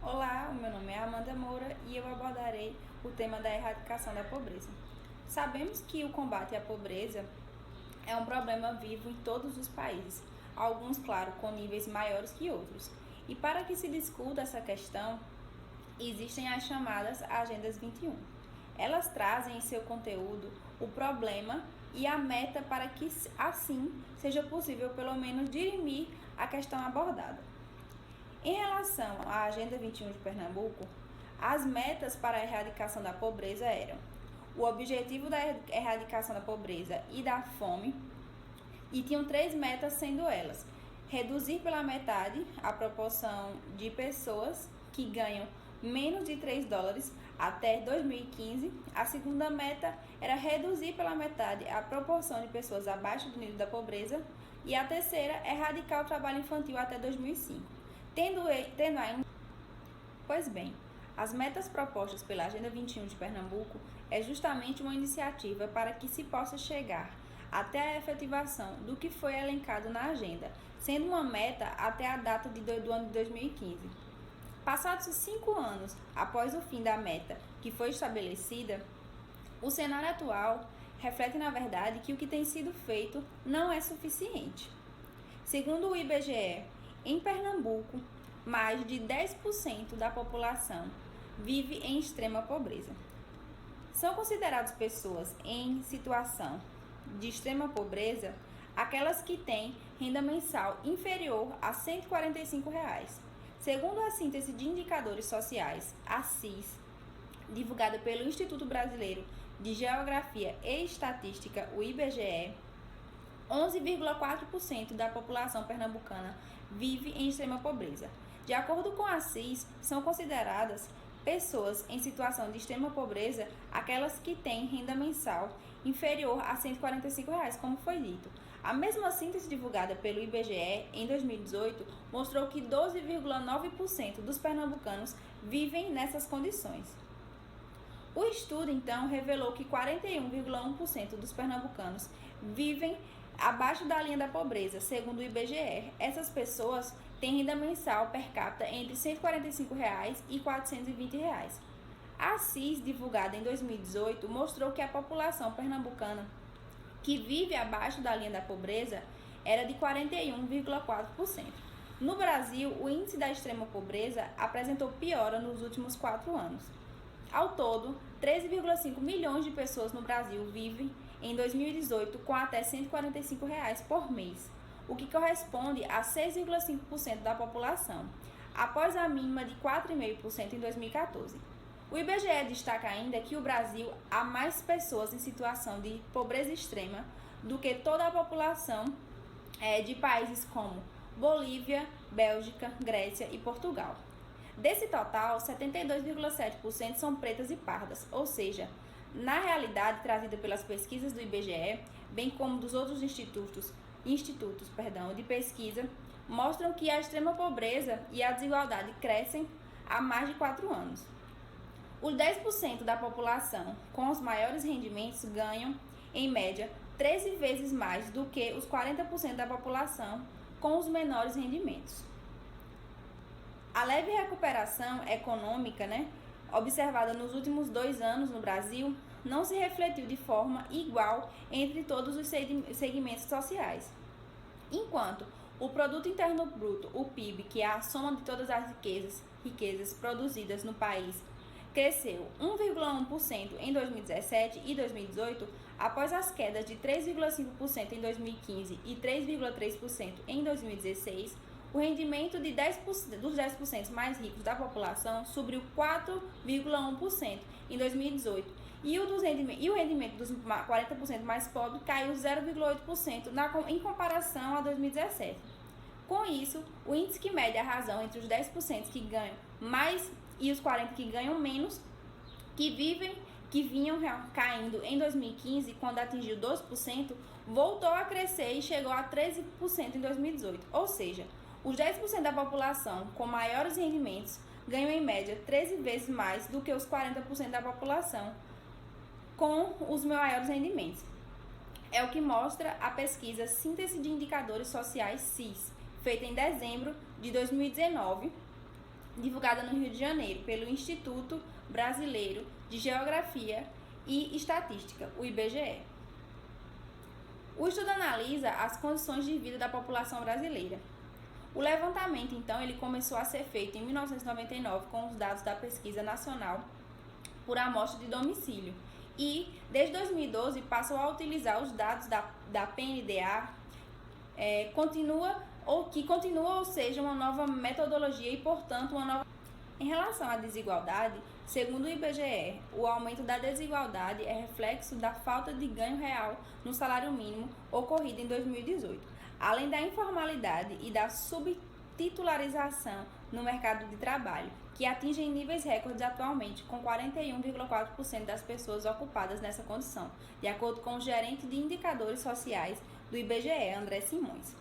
Olá, o meu nome é Amanda Moura e eu abordarei o tema da erradicação da pobreza. Sabemos que o combate à pobreza é um problema vivo em todos os países, alguns, claro, com níveis maiores que outros. E para que se discuta essa questão, existem as chamadas Agendas 21. Elas trazem em seu conteúdo o problema e a meta para que, assim, seja possível pelo menos dirimir a questão abordada. Em relação à Agenda 21 de Pernambuco, as metas para a erradicação da pobreza eram o objetivo da erradicação da pobreza e da fome, e tinham 3 metas, sendo elas: reduzir pela metade a proporção de pessoas que ganham menos de $3 até 2015. A segunda meta era reduzir pela metade a proporção de pessoas abaixo do nível da pobreza, e a terceira, erradicar o trabalho infantil até 2005. Pois bem, as metas propostas pela Agenda 21 de Pernambuco é justamente uma iniciativa para que se possa chegar até a efetivação do que foi elencado na agenda, sendo uma meta até a data do ano de 2015. Passados 5 anos após o fim da meta que foi estabelecida, o cenário atual reflete, na verdade, que o que tem sido feito não é suficiente. Segundo o IBGE, em Pernambuco, mais de 10% da população vive em extrema pobreza. São consideradas pessoas em situação de extrema pobreza aquelas que têm renda mensal inferior a R$ 145. Segundo a síntese de indicadores sociais, a CIS, divulgada pelo Instituto Brasileiro de Geografia e Estatística, o IBGE, 11,4% da população pernambucana vive em extrema pobreza. De acordo com a CIS, são consideradas pessoas em situação de extrema pobreza aquelas que têm renda mensal inferior a R$ 145, como foi dito. A mesma síntese divulgada pelo IBGE em 2018 mostrou que 12,9% dos pernambucanos vivem nessas condições. O estudo, então, revelou que 41,1% dos pernambucanos vivem abaixo da linha da pobreza, segundo o IBGE. Essas pessoas têm renda mensal per capita entre R$ 145 e R$ 420. A CIS, divulgada em 2018, mostrou que a população pernambucana que vive abaixo da linha da pobreza era de 41,4%. No Brasil, o índice da extrema pobreza apresentou piora nos últimos 4 anos. Ao todo, 13,5 milhões de pessoas no Brasil vivem em 2018 com até R$ 145 por mês, o que corresponde a 6,5% da população, após a mínima de 4,5% em 2014. O IBGE destaca ainda que no Brasil há mais pessoas em situação de pobreza extrema do que toda a população de países como Bolívia, Bélgica, Grécia e Portugal. Desse total, 72,7% são pretas e pardas, ou seja, na realidade trazida pelas pesquisas do IBGE, bem como dos outros institutos de pesquisa, mostram que a extrema pobreza e a desigualdade crescem há mais de 4 anos. Os 10% da população com os maiores rendimentos ganham, em média, 13 vezes mais do que os 40% da população com os menores rendimentos. A leve recuperação econômica, observada nos últimos 2 anos no Brasil, não se refletiu de forma igual entre todos os segmentos sociais. Enquanto o Produto Interno Bruto, o PIB, que é a soma de todas as riquezas produzidas no país, cresceu 1,1% em 2017 e 2018, após as quedas de 3,5% em 2015 e 3,3% em 2016, o rendimento dos 10% mais ricos da população subiu 4,1% em 2018 e o rendimento dos 40% mais pobres caiu 0,8% em comparação a 2017. Com isso, o índice que mede a razão entre os 10% que ganham mais e os 40% que ganham menos, que vinham caindo em 2015, quando atingiu 12%, voltou a crescer e chegou a 13% em 2018. Ou seja, os 10% da população com maiores rendimentos ganham em média 13 vezes mais do que os 40% da população com os maiores rendimentos. É o que mostra a pesquisa Síntese de Indicadores Sociais CIS, feita em dezembro de 2019, divulgada no Rio de Janeiro pelo Instituto Brasileiro de Geografia e Estatística, o IBGE. O estudo analisa as condições de vida da população brasileira. O levantamento, então, ele começou a ser feito em 1999 com os dados da Pesquisa Nacional por Amostra de Domicílio e, desde 2012, passou a utilizar os dados da PNDA, ou seja, uma nova metodologia e, portanto, uma nova... Em relação à desigualdade, segundo o IBGE, o aumento da desigualdade é reflexo da falta de ganho real no salário mínimo ocorrido em 2018, além da informalidade e da subtitularização no mercado de trabalho, que atingem níveis recordes atualmente, com 41,4% das pessoas ocupadas nessa condição, de acordo com o gerente de indicadores sociais do IBGE, André Simões.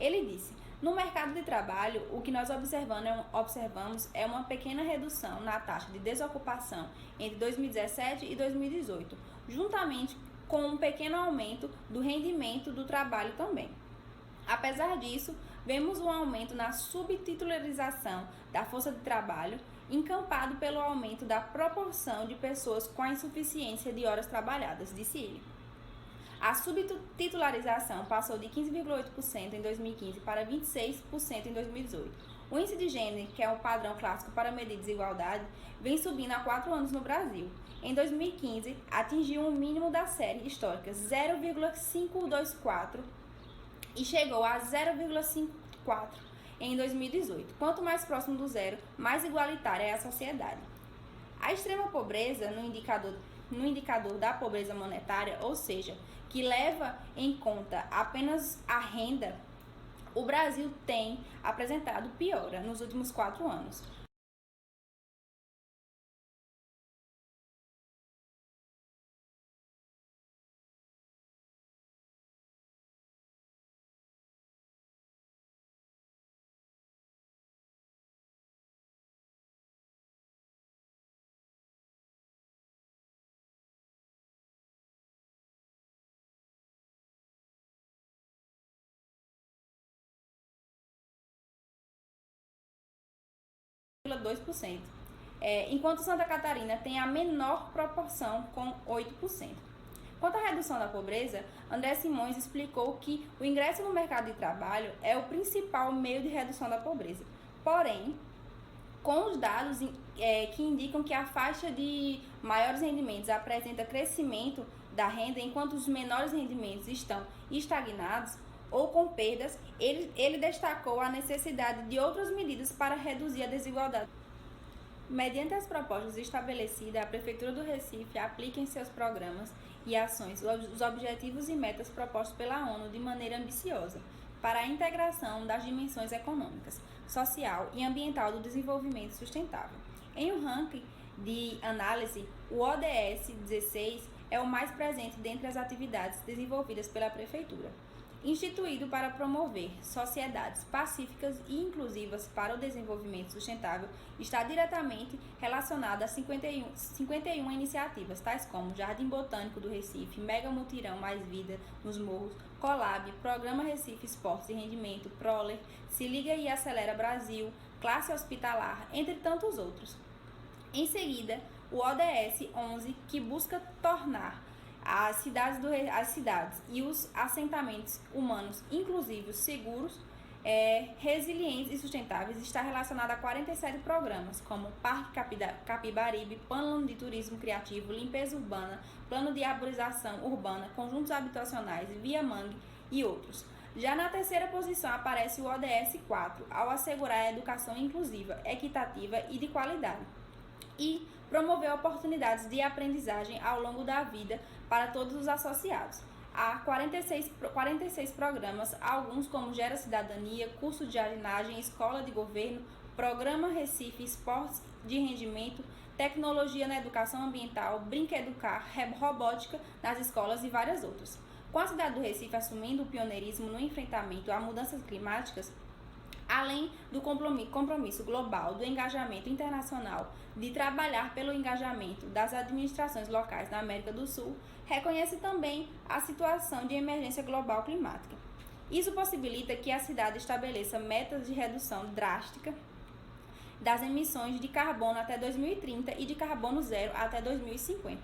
Ele disse: no mercado de trabalho, o que nós observamos é uma pequena redução na taxa de desocupação entre 2017 e 2018, juntamente com um pequeno aumento do rendimento do trabalho também. Apesar disso, vemos um aumento na subtitularização da força de trabalho, encampado pelo aumento da proporção de pessoas com a insuficiência de horas trabalhadas, disse ele. A subtitularização passou de 15,8% em 2015 para 26% em 2018. O índice de Gini, que é um padrão clássico para medir desigualdade, vem subindo há 4 anos no Brasil. Em 2015, atingiu um mínimo da série histórica, 0,524, e chegou a 0,54 em 2018. Quanto mais próximo do zero, mais igualitária é a sociedade. A extrema pobreza, no indicador da pobreza monetária, ou seja, que leva em conta apenas a renda, o Brasil tem apresentado piora nos últimos 4 anos. Enquanto Santa Catarina tem a menor proporção, com 8%. Quanto à redução da pobreza, André Simões explicou que o ingresso no mercado de trabalho é o principal meio de redução da pobreza. Porém, com os dados que indicam que a faixa de maiores rendimentos apresenta crescimento da renda, enquanto os menores rendimentos estão estagnados ou com perdas, ele destacou a necessidade de outras medidas para reduzir a desigualdade. Mediante as propostas estabelecidas, a Prefeitura do Recife aplica em seus programas e ações os objetivos e metas propostos pela ONU de maneira ambiciosa para a integração das dimensões econômicas, social e ambiental do desenvolvimento sustentável. Em um ranking de análise, o ODS 16 é o mais presente dentre as atividades desenvolvidas pela Prefeitura. Instituído para promover sociedades pacíficas e inclusivas para o desenvolvimento sustentável, está diretamente relacionado a 51 iniciativas, tais como Jardim Botânico do Recife, Mega Mutirão Mais Vida nos Morros, Colab, Programa Recife Esportes e Rendimento, Proler, Se Liga e Acelera Brasil, Classe Hospitalar, entre tantos outros. Em seguida, o ODS 11, que busca tornar as cidades e os assentamentos humanos inclusivos, seguros, resilientes e sustentáveis, está relacionado a 47 programas, como Parque Capibaribe, Plano de Turismo Criativo, Limpeza Urbana, Plano de Arborização Urbana, Conjuntos Habitacionais, Via Mangue e outros. Já na terceira posição aparece o ODS 4, ao assegurar a educação inclusiva, equitativa e de qualidade, e promover oportunidades de aprendizagem ao longo da vida para todos os associados. Há 46 programas, alguns como Gera Cidadania, Curso de Jardinagem, Escola de Governo, Programa Recife Esportes de Rendimento, Tecnologia na Educação Ambiental, Brinqueducar, Robótica nas escolas e várias outras. Com a cidade do Recife assumindo o pioneirismo no enfrentamento a mudanças climáticas, além do compromisso global do engajamento internacional de trabalhar pelo engajamento das administrações locais na América do Sul, reconhece também a situação de emergência global climática. Isso possibilita que a cidade estabeleça metas de redução drástica das emissões de carbono até 2030 e de carbono zero até 2050.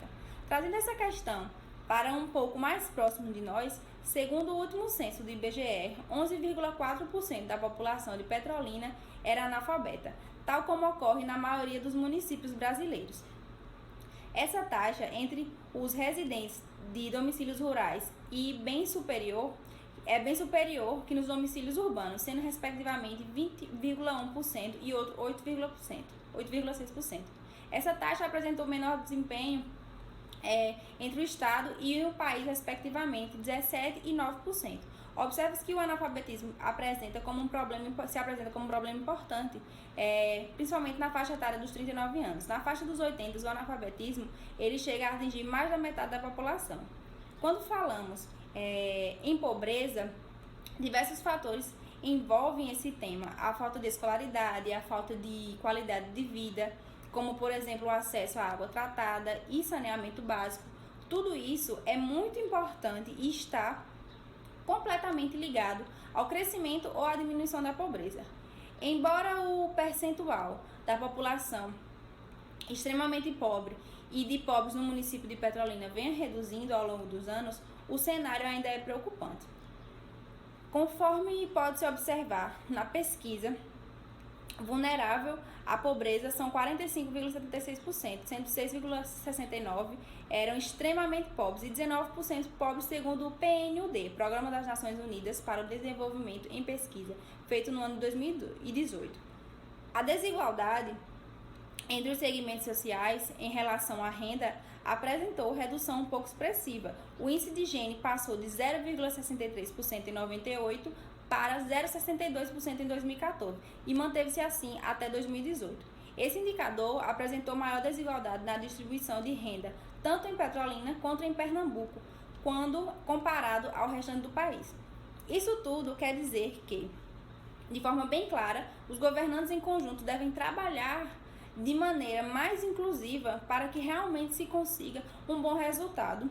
Trazendo essa questão para um pouco mais próximo de nós, segundo o último censo do IBGE, 11,4% da população de Petrolina era analfabeta, tal como ocorre na maioria dos municípios brasileiros. Essa taxa entre os residentes de domicílios rurais é bem superior que nos domicílios urbanos, sendo respectivamente 20,1% e outro 8,6%. Essa taxa apresentou menor desempenho entre o Estado e o país, respectivamente, 17% e 9%. Observa-se que o analfabetismo se apresenta como um problema importante, principalmente na faixa etária dos 39 anos. Na faixa dos 80, o analfabetismo ele chega a atingir mais da metade da população. Quando falamos em pobreza, diversos fatores envolvem esse tema: a falta de escolaridade, a falta de qualidade de vida, como, por exemplo, o acesso à água tratada e saneamento básico. Tudo isso é muito importante e está completamente ligado ao crescimento ou à diminuição da pobreza. Embora o percentual da população extremamente pobre e de pobres no município de Petrolina venha reduzindo ao longo dos anos, o cenário ainda é preocupante. Conforme pode-se observar na pesquisa, vulnerável à pobreza são 45,76%, sendo 6,69% eram extremamente pobres e 19% pobres, segundo o PNUD, Programa das Nações Unidas para o Desenvolvimento em Pesquisa, feito no ano de 2018. A desigualdade entre os segmentos sociais em relação à renda apresentou redução um pouco expressiva. O índice de Gini passou de 0,63% em 98 para 0,62% em 2014 e manteve-se assim até 2018. Esse indicador apresentou maior desigualdade na distribuição de renda, tanto em Petrolina quanto em Pernambuco, quando comparado ao restante do país. Isso tudo quer dizer que, de forma bem clara, os governantes em conjunto devem trabalhar de maneira mais inclusiva para que realmente se consiga um bom resultado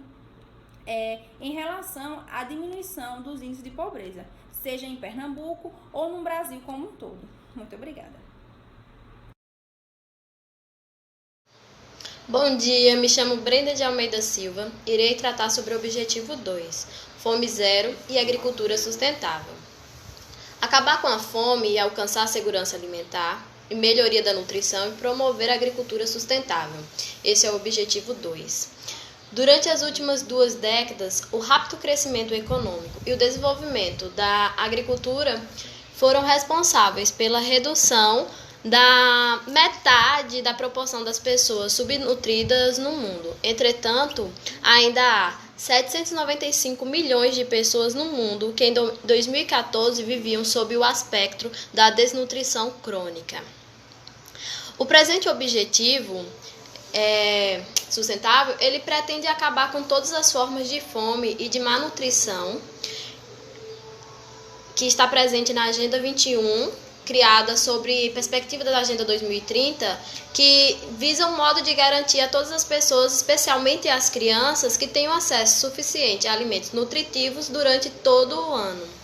em relação à diminuição dos índices de pobreza, seja em Pernambuco ou no Brasil como um todo. Muito obrigada. Bom dia, me chamo Brenda de Almeida Silva. Irei tratar sobre o objetivo 2, Fome Zero e Agricultura Sustentável. Acabar com a fome e alcançar a segurança alimentar, e melhoria da nutrição e promover a agricultura sustentável. Esse é o objetivo 2. Durante as últimas 2 décadas, o rápido crescimento econômico e o desenvolvimento da agricultura foram responsáveis pela redução da metade da proporção das pessoas subnutridas no mundo. Entretanto, ainda há 795 milhões de pessoas no mundo que em 2014 viviam sob o aspecto da desnutrição crônica. O presente objetivo sustentável, ele pretende acabar com todas as formas de fome e de má nutrição que está presente na Agenda 21, criada sobre perspectiva da Agenda 2030, que visa um modo de garantir a todas as pessoas, especialmente as crianças, que tenham acesso suficiente a alimentos nutritivos durante todo o ano.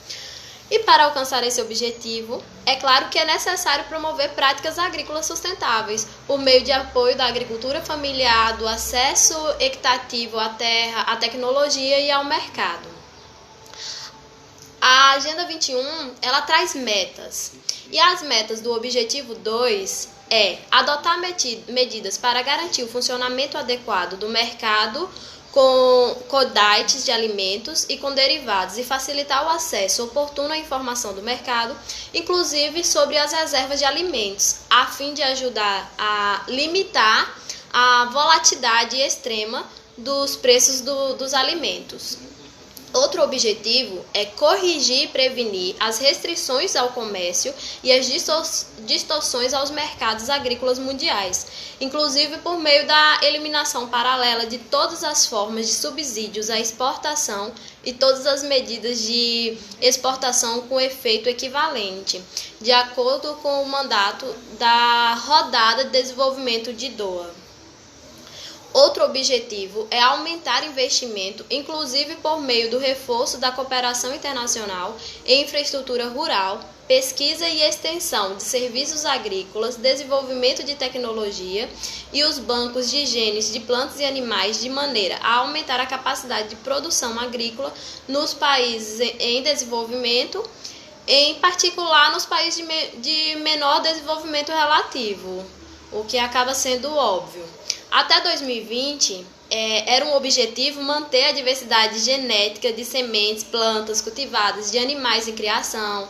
E para alcançar esse objetivo, é claro que é necessário promover práticas agrícolas sustentáveis, por meio de apoio da agricultura familiar, do acesso equitativo à terra, à tecnologia e ao mercado. A Agenda 21, ela traz metas, e as metas do objetivo 2 é adotar medidas para garantir o funcionamento adequado do mercado com commodities de alimentos e com derivados e facilitar o acesso oportuno à informação do mercado, inclusive sobre as reservas de alimentos, a fim de ajudar a limitar a volatilidade extrema dos preços dos alimentos. Outro objetivo é corrigir e prevenir as restrições ao comércio e as distorções aos mercados agrícolas mundiais, inclusive por meio da eliminação paralela de todas as formas de subsídios à exportação e todas as medidas de exportação com efeito equivalente, de acordo com o mandato da Rodada de Desenvolvimento de Doha. Outro objetivo é aumentar investimento, inclusive por meio do reforço da cooperação internacional em infraestrutura rural, pesquisa e extensão de serviços agrícolas, desenvolvimento de tecnologia e os bancos de genes de plantas e animais de maneira a aumentar a capacidade de produção agrícola nos países em desenvolvimento, em particular nos países de menor desenvolvimento relativo, o que acaba sendo óbvio. Até 2020, era um objetivo manter a diversidade genética de sementes, plantas cultivadas, de animais em criação,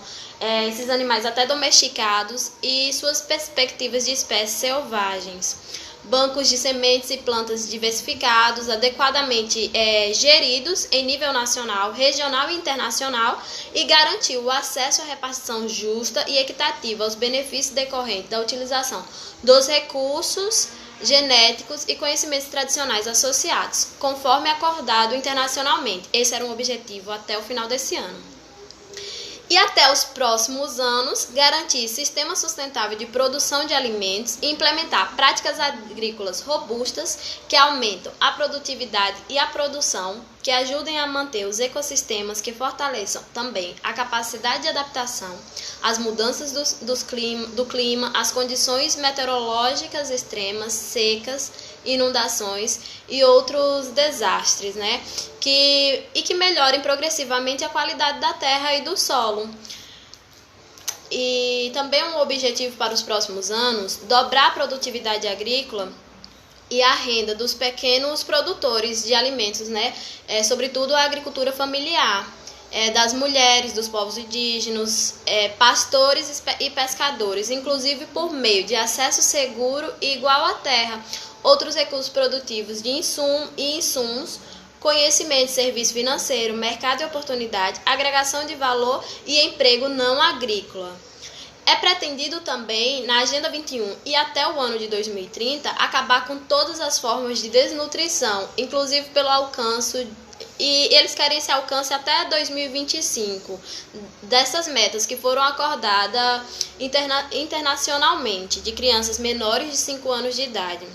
esses animais até domesticados e suas perspectivas de espécies selvagens. Bancos de sementes e plantas diversificados, adequadamente geridos em nível nacional, regional e internacional, e garantir o acesso à repartição justa e equitativa aos benefícios decorrentes da utilização dos recursos genéticos e conhecimentos tradicionais associados, conforme acordado internacionalmente. Esse era um objetivo até o final desse ano. E até os próximos anos, garantir sistema sustentável de produção de alimentos e implementar práticas agrícolas robustas que aumentam a produtividade e a produção, que ajudem a manter os ecossistemas, que fortaleçam também a capacidade de adaptação às mudanças do clima, às condições meteorológicas extremas, secas, inundações e outros desastres, né? E que melhorem progressivamente a qualidade da terra e do solo. E também um objetivo para os próximos anos, dobrar a produtividade agrícola e a renda dos pequenos produtores de alimentos, né? Sobretudo a agricultura familiar, das mulheres, dos povos indígenas, pastores e pescadores, inclusive por meio de acesso seguro e igual à terra, outros recursos produtivos de insumos, conhecimento, serviço financeiro, mercado e oportunidade, agregação de valor e emprego não agrícola. É pretendido também, na Agenda 21 e até o ano de 2030, acabar com todas as formas de desnutrição, inclusive pelo alcance, e eles querem esse alcance até 2025, dessas metas que foram acordadas internacionalmente, de crianças menores de 5 anos de idade,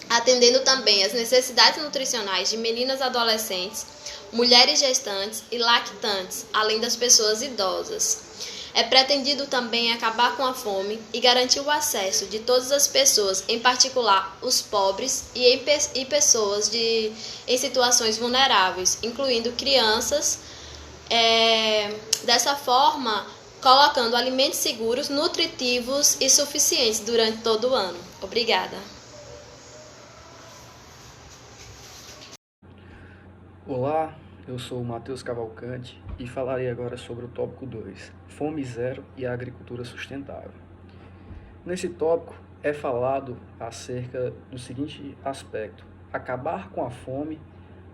atendendo também às necessidades nutricionais de meninas adolescentes, mulheres gestantes e lactantes, além das pessoas idosas. É pretendido também acabar com a fome e garantir o acesso de todas as pessoas, em particular os pobres e pessoas em situações vulneráveis, incluindo crianças, dessa forma colocando alimentos seguros, nutritivos e suficientes durante todo o ano. Obrigada. Olá, eu sou o Matheus Cavalcante e falarei agora sobre o tópico 2, Fome Zero e a Agricultura Sustentável. Nesse tópico é falado acerca do seguinte aspecto: acabar com a fome,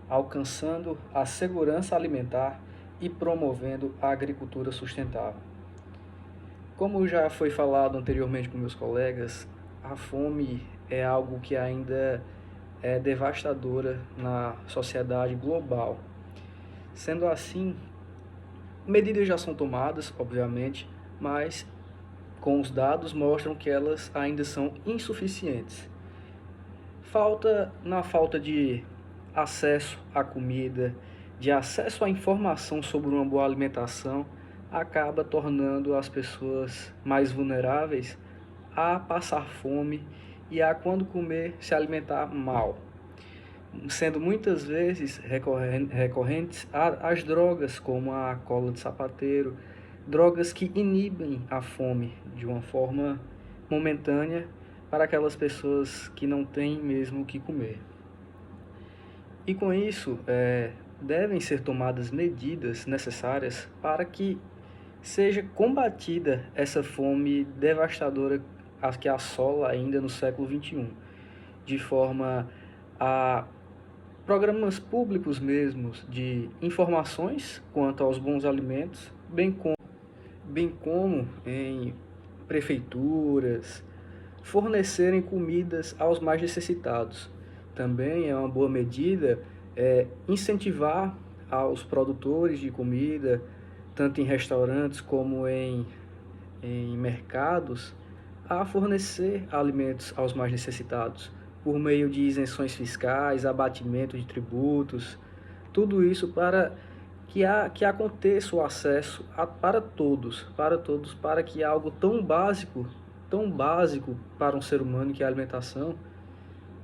alcançando a segurança alimentar e promovendo a agricultura sustentável. Como já foi falado anteriormente com meus colegas, a fome é algo que ainda é devastadora na sociedade global. Sendo assim, medidas já são tomadas, obviamente, mas com os dados mostram que elas ainda são insuficientes. Na falta de acesso à comida, de acesso à informação sobre uma boa alimentação, acaba tornando as pessoas mais vulneráveis a passar fome e a, quando comer, se alimentar mal, sendo muitas vezes recorrentes às drogas, como a cola de sapateiro, drogas que inibem a fome de uma forma momentânea para aquelas pessoas que não têm mesmo o que comer. E com isso, devem ser tomadas medidas necessárias para que seja combatida essa fome devastadora que assola ainda no século XXI, de forma a programas públicos mesmos de informações quanto aos bons alimentos, bem como em prefeituras, fornecerem comidas aos mais necessitados. Também é uma boa medida incentivar aos produtores de comida, tanto em restaurantes como em mercados, a fornecer alimentos aos mais necessitados, por meio de isenções fiscais, abatimento de tributos, tudo isso para que aconteça o acesso para todos, para que algo tão básico para um ser humano, que é a alimentação,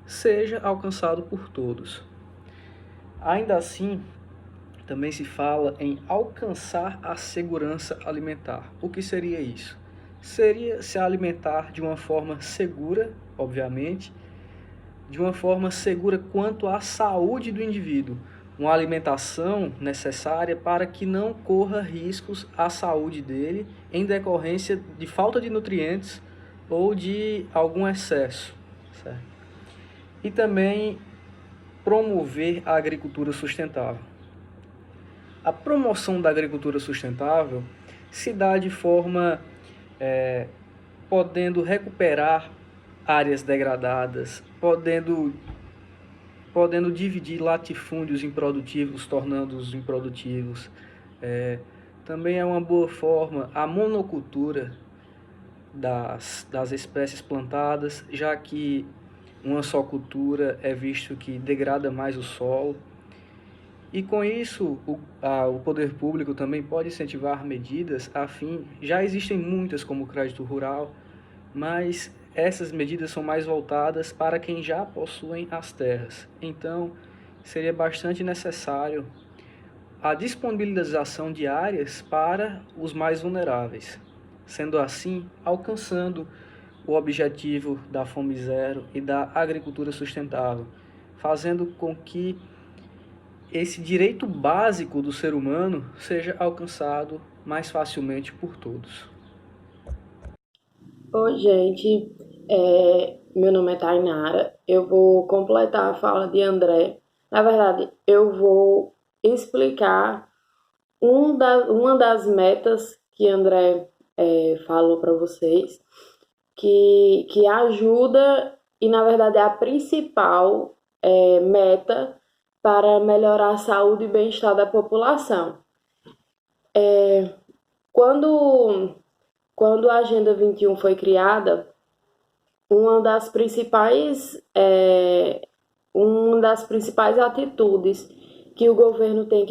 seja alcançado por todos. Ainda assim, também se fala em alcançar a segurança alimentar. O que seria isso? Seria se alimentar de uma forma segura, obviamente, de uma forma segura quanto à saúde do indivíduo. Uma alimentação necessária para que não corra riscos à saúde dele em decorrência de falta de nutrientes ou de algum excesso, certo? E também promover a agricultura sustentável. A promoção da agricultura sustentável se dá de forma podendo recuperar áreas degradadas, podendo dividir latifúndios improdutivos, tornando-os improdutivos. Também é uma boa forma a monocultura das espécies plantadas, já que uma só cultura é visto que degrada mais o solo. E com isso, o poder público também pode incentivar medidas já existem muitas como o crédito rural, mas essas medidas são mais voltadas para quem já possuem as terras. Então, seria bastante necessário a disponibilização de áreas para os mais vulneráveis, sendo assim, alcançando o objetivo da Fome Zero e da agricultura sustentável, fazendo com que esse direito básico do ser humano seja alcançado mais facilmente por todos. Oi, gente. Meu nome é Tainara. Eu vou completar a fala de André. Na verdade, eu vou explicar uma das metas que André falou para vocês, que ajuda e, na verdade, é a principal meta para melhorar a saúde e bem-estar da população. Quando a Agenda 21 foi criada, uma das principais atitudes que o governo tinha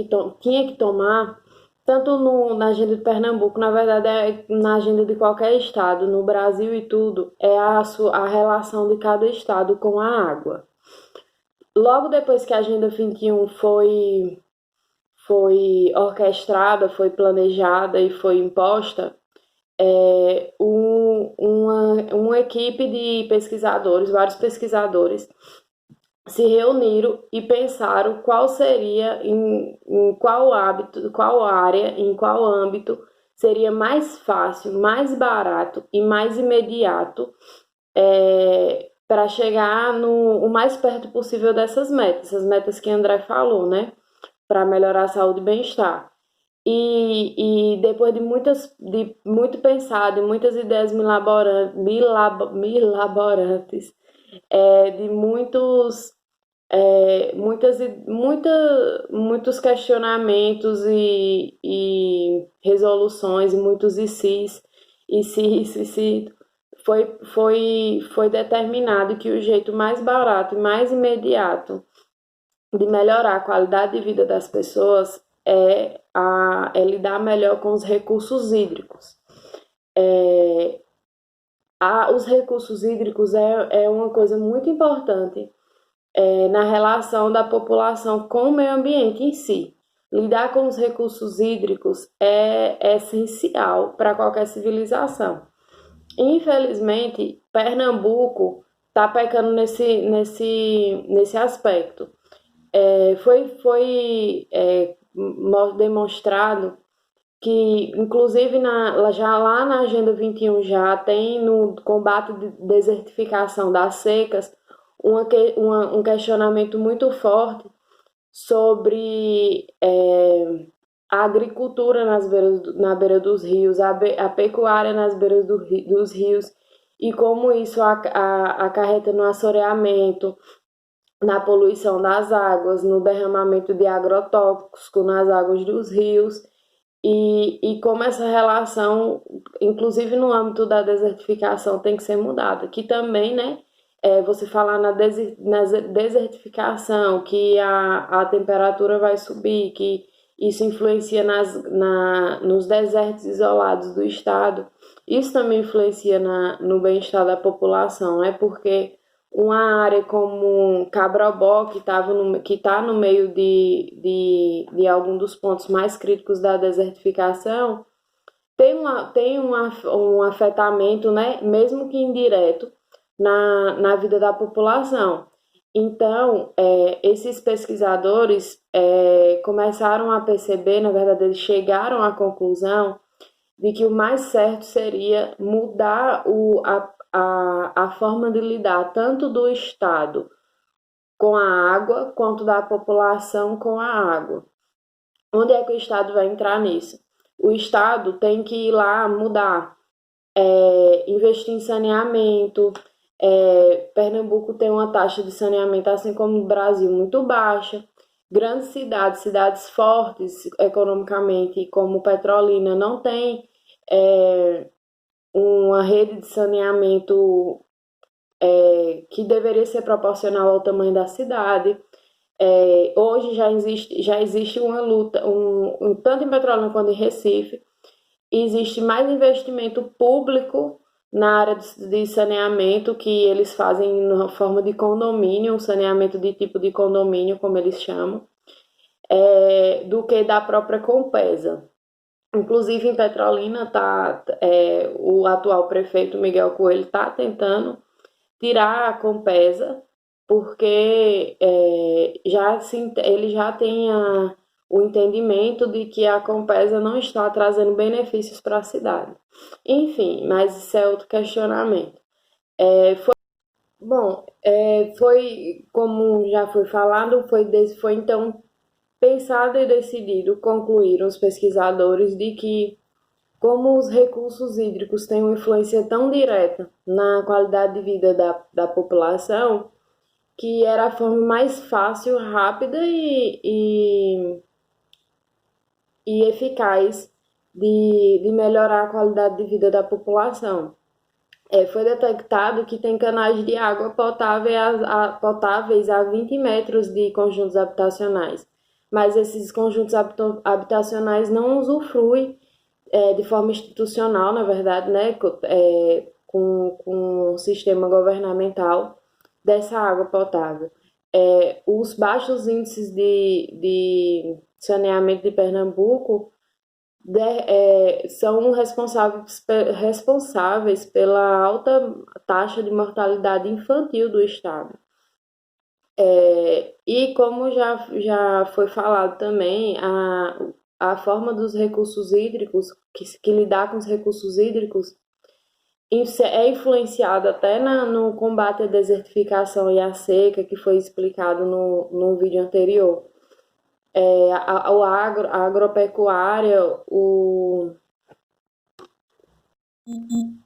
que tomar, tanto na agenda de Pernambuco, na verdade na agenda de qualquer estado, no Brasil e tudo, é a relação de cada estado com a água. Logo depois que a Agenda 21 foi orquestrada, foi planejada e foi imposta, uma equipe de pesquisadores, vários pesquisadores, se reuniram e pensaram qual seria, em qual área, em qual âmbito seria mais fácil, mais barato e mais imediato para chegar o mais perto possível dessas metas, essas metas que André falou, né? Para melhorar a saúde e bem-estar. E depois de muito pensado, muitas ideias milaborantes, de muitos questionamentos e resoluções, e muitos foi determinado que o jeito mais barato e mais imediato de melhorar a qualidade de vida das pessoas é lidar melhor com os recursos hídricos. Os recursos hídricos é uma coisa muito importante na relação da população com o meio ambiente em si. Lidar com os recursos hídricos é essencial para qualquer civilização. Infelizmente, Pernambuco está pecando nesse aspecto. Foi demonstrado que, inclusive, já lá na Agenda 21 já tem no combate de desertificação das secas um questionamento muito forte sobre a agricultura na beira dos rios, a pecuária nas beiras dos rios, e como isso acarreta no assoreamento, na poluição das águas, no derramamento de agrotóxicos nas águas dos rios, e como essa relação, inclusive no âmbito da desertificação, tem que ser mudada. Que também, né, você falar na desertificação, que a temperatura vai subir, que isso influencia nos desertos isolados do estado. Isso também influencia no bem-estar da população, né? Porque uma área como Cabrobó, que está no meio de algum dos pontos mais críticos da desertificação, tem um afetamento, né, mesmo que indireto, na vida da população. Então, esses pesquisadores começaram a perceber, na verdade, eles chegaram à conclusão de que o mais certo seria mudar a forma de lidar tanto do Estado com a água quanto da população com a água. Onde é que o Estado vai entrar nisso? O Estado tem que ir lá mudar, investir em saneamento. Pernambuco tem uma taxa de saneamento, assim como o Brasil, muito baixa. Grandes cidades fortes economicamente, como Petrolina, não tem uma rede de saneamento que deveria ser proporcional ao tamanho da cidade. Hoje já existe uma luta, tanto em Petrolina quanto em Recife, existe mais investimento público na área de saneamento, que eles fazem na forma de condomínio, um saneamento de tipo de condomínio, como eles chamam, do que da própria Compesa. Inclusive, em Petrolina, o atual prefeito Miguel Coelho está tentando tirar a Compesa, porque ele já tem o entendimento de que a Compesa não está trazendo benefícios para a cidade. Enfim, mas isso é outro questionamento. Foi como já foi falado, foi então pensado e decidido, concluíram os pesquisadores, de que, como os recursos hídricos têm uma influência tão direta na qualidade de vida da população, que era a forma mais fácil, rápida e eficaz de melhorar a qualidade de vida da população. Foi detectado que tem canais de água potáveis a 20 metros de conjuntos habitacionais, mas esses conjuntos habitacionais não usufruem de forma institucional, na verdade, né, com um sistema governamental dessa água potável. Os baixos índices de saneamento de Pernambuco são responsáveis pela alta taxa de mortalidade infantil do estado. E como já foi falado também, a forma dos recursos hídricos, que lidar com os recursos hídricos, é influenciado até no combate à desertificação e à seca, que foi explicado no vídeo anterior. A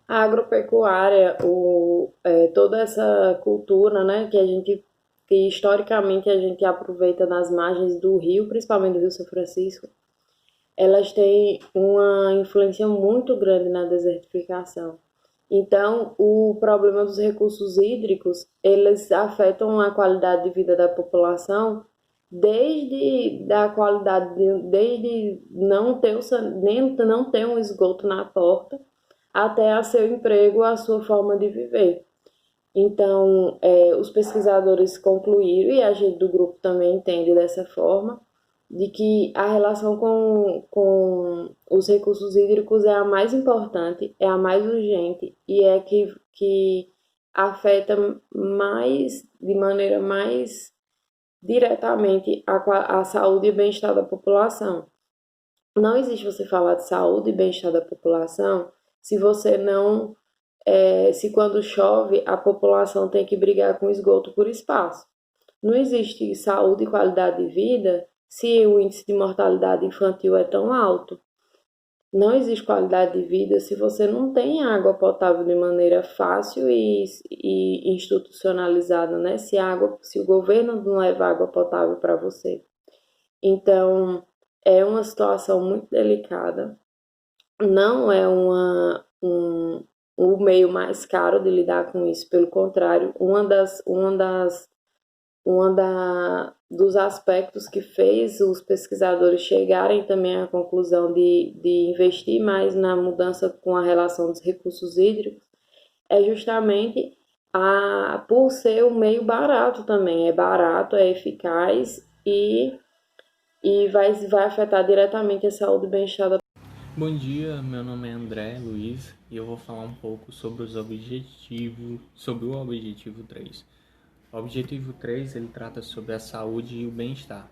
agropecuária, toda essa cultura, né, que historicamente a gente aproveita nas margens do rio, principalmente do Rio São Francisco, elas têm uma influência muito grande na desertificação. Então, o problema dos recursos hídricos, eles afetam a qualidade de vida da população, desde não ter um esgoto na porta, até a seu emprego, a sua forma de viver. Então, os pesquisadores concluíram, e a gente do grupo também entende dessa forma, de que a relação com os recursos hídricos é a mais importante, é a mais urgente e é que afeta de maneira mais diretamente a saúde e bem-estar da população. Não existe você falar de saúde e bem-estar da população se você não... se quando chove a população tem que brigar com esgoto por espaço. Não existe saúde e qualidade de vida se o índice de mortalidade infantil é tão alto. Não existe qualidade de vida se você não tem água potável de maneira fácil e institucionalizada, né? Se o governo não leva água potável para você. Então, é uma situação muito delicada. Não é o meio mais caro de lidar com isso. Pelo contrário, uma das dos aspectos que fez os pesquisadores chegarem também à conclusão de investir mais na mudança com a relação dos recursos hídricos é justamente por ser um meio barato também. É barato, é eficaz e vai afetar diretamente a saúde e bem-estar da. Bom dia, meu nome é André Luiz e eu vou falar um pouco sobre o objetivo 3. O objetivo 3 ele trata sobre a saúde e o bem-estar.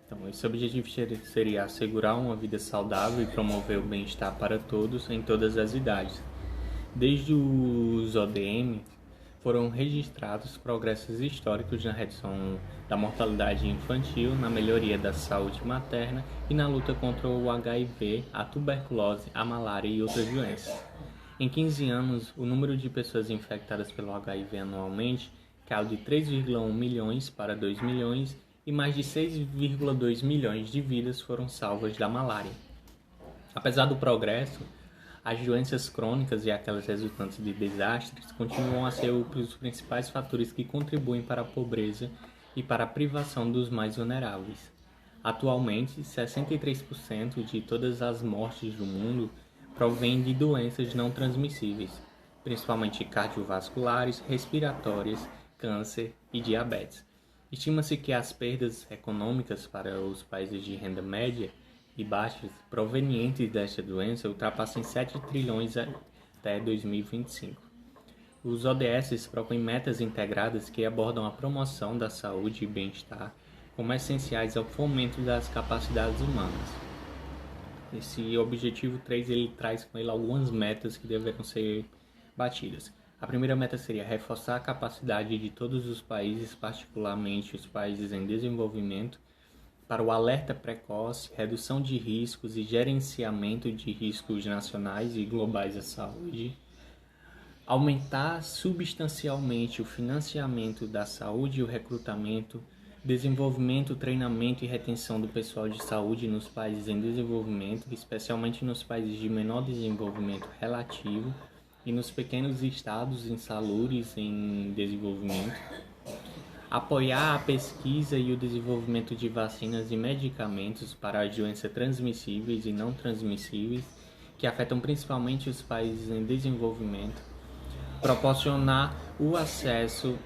Então, esse objetivo seria assegurar uma vida saudável e promover o bem-estar para todos em todas as idades. Desde os ODM, foram registrados progressos históricos na redução da mortalidade infantil, na melhoria da saúde materna e na luta contra o HIV, a tuberculose, a malária e outras doenças. Em 15 anos, o número de pessoas infectadas pelo HIV anualmente caiu de 3,1 milhões para 2 milhões e mais de 6,2 milhões de vidas foram salvas da malária. Apesar do progresso, as doenças crônicas e aquelas resultantes de desastres continuam a ser os principais fatores que contribuem para a pobreza e para a privação dos mais vulneráveis. Atualmente, 63% de todas as mortes do mundo provêm de doenças não transmissíveis, principalmente cardiovasculares, respiratórias, câncer e diabetes. Estima-se que as perdas econômicas para os países de renda média e baixas provenientes desta doença ultrapassem 7 trilhões até 2025. Os ODS propõem metas integradas que abordam a promoção da saúde e bem-estar como essenciais ao fomento das capacidades humanas. Esse objetivo 3 ele traz com ele algumas metas que deverão ser batidas. A primeira meta seria reforçar a capacidade de todos os países, particularmente os países em desenvolvimento, para o alerta precoce, redução de riscos e gerenciamento de riscos nacionais e globais à saúde. Aumentar substancialmente o financiamento da saúde e o recrutamento, desenvolvimento, treinamento e retenção do pessoal de saúde nos países em desenvolvimento, especialmente nos países de menor desenvolvimento relativo e nos pequenos estados insalubres em desenvolvimento. Apoiar a pesquisa e o desenvolvimento de vacinas e medicamentos para as doenças transmissíveis e não transmissíveis, que afetam principalmente os países em desenvolvimento. Proporcionar o acesso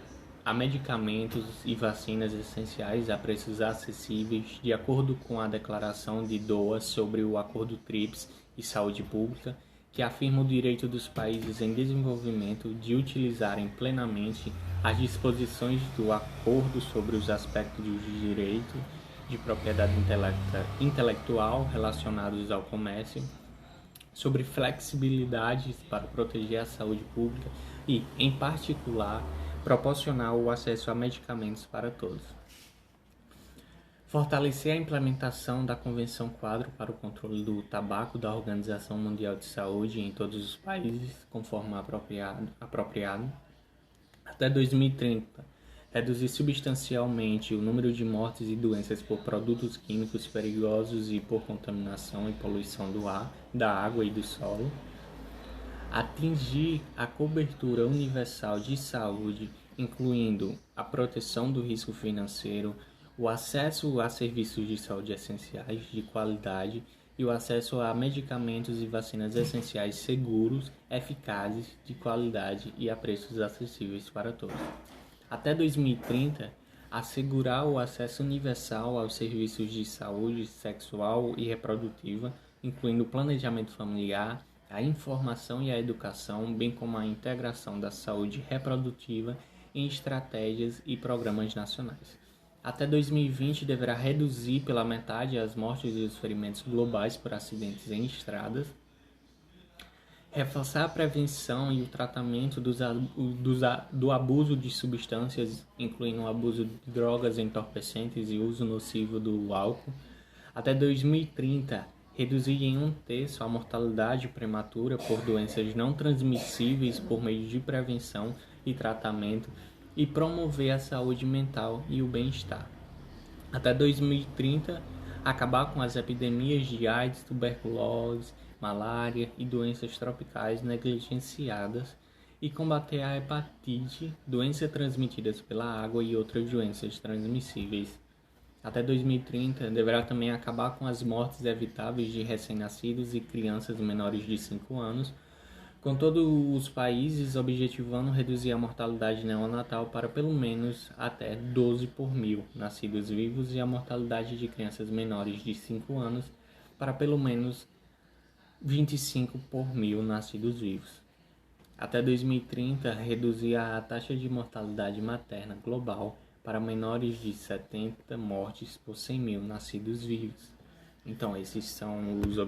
a medicamentos e vacinas essenciais a preços acessíveis, de acordo com a Declaração de Doha sobre o Acordo TRIPS e Saúde Pública, que afirma o direito dos países em desenvolvimento de utilizarem plenamente as disposições do Acordo sobre os aspectos de direito de propriedade intelectual relacionados ao comércio, sobre flexibilidades para proteger a saúde pública e, em particular, proporcionar o acesso a medicamentos para todos. Fortalecer a implementação da Convenção Quadro para o Controle do Tabaco da Organização Mundial de Saúde em todos os países, conforme apropriado. Até 2030, reduzir substancialmente o número de mortes e doenças por produtos químicos perigosos e por contaminação e poluição do ar, da água e do solo. Atingir a cobertura universal de saúde, incluindo a proteção do risco financeiro, o acesso a serviços de saúde essenciais de qualidade e o acesso a medicamentos e vacinas essenciais seguros, eficazes, de qualidade e a preços acessíveis para todos. Até 2030, assegurar o acesso universal aos serviços de saúde sexual e reprodutiva, incluindo o planejamento familiar, a informação e a educação, bem como a integração da saúde reprodutiva em estratégias e programas nacionais. Até 2020, deverá reduzir pela metade as mortes e os ferimentos globais por acidentes em estradas, reforçar a prevenção e o tratamento do abuso de substâncias, incluindo o abuso de drogas entorpecentes e uso nocivo do álcool. Até 2030, reduzir em 1/3 a mortalidade prematura por doenças não transmissíveis por meio de prevenção e tratamento e promover a saúde mental e o bem-estar. Até 2030, acabar com as epidemias de AIDS, tuberculose, malária e doenças tropicais negligenciadas e combater a hepatite, doenças transmitidas pela água e outras doenças transmissíveis. Até 2030, deverá também acabar com as mortes evitáveis de recém-nascidos e crianças menores de 5 anos, com todos os países objetivando reduzir a mortalidade neonatal para pelo menos até 12 por mil nascidos vivos e a mortalidade de crianças menores de 5 anos para pelo menos 25 por mil nascidos vivos. Até 2030, reduzir a taxa de mortalidade materna global para menores de 70 mortes por 100 mil nascidos vivos. Então, esses são os